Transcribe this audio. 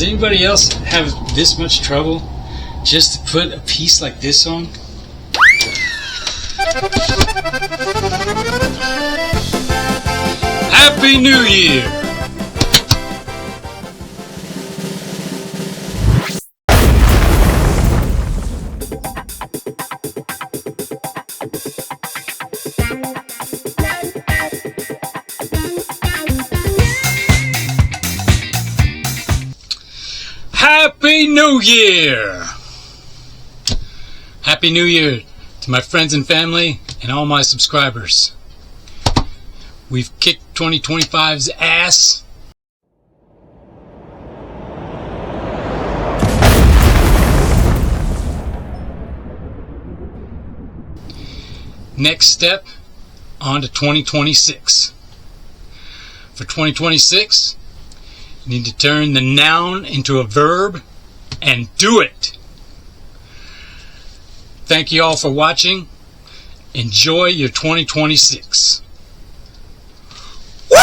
Does anybody else have this much trouble just to put a piece like this on? Happy New Year! Happy New Year! Happy New Year to my friends and family and all my subscribers. We've kicked 2025's ass. Next step, on to 2026. For 2026, you need to turn the noun into a verb and do it. Thank you all for watching. Enjoy your 2026. Woo!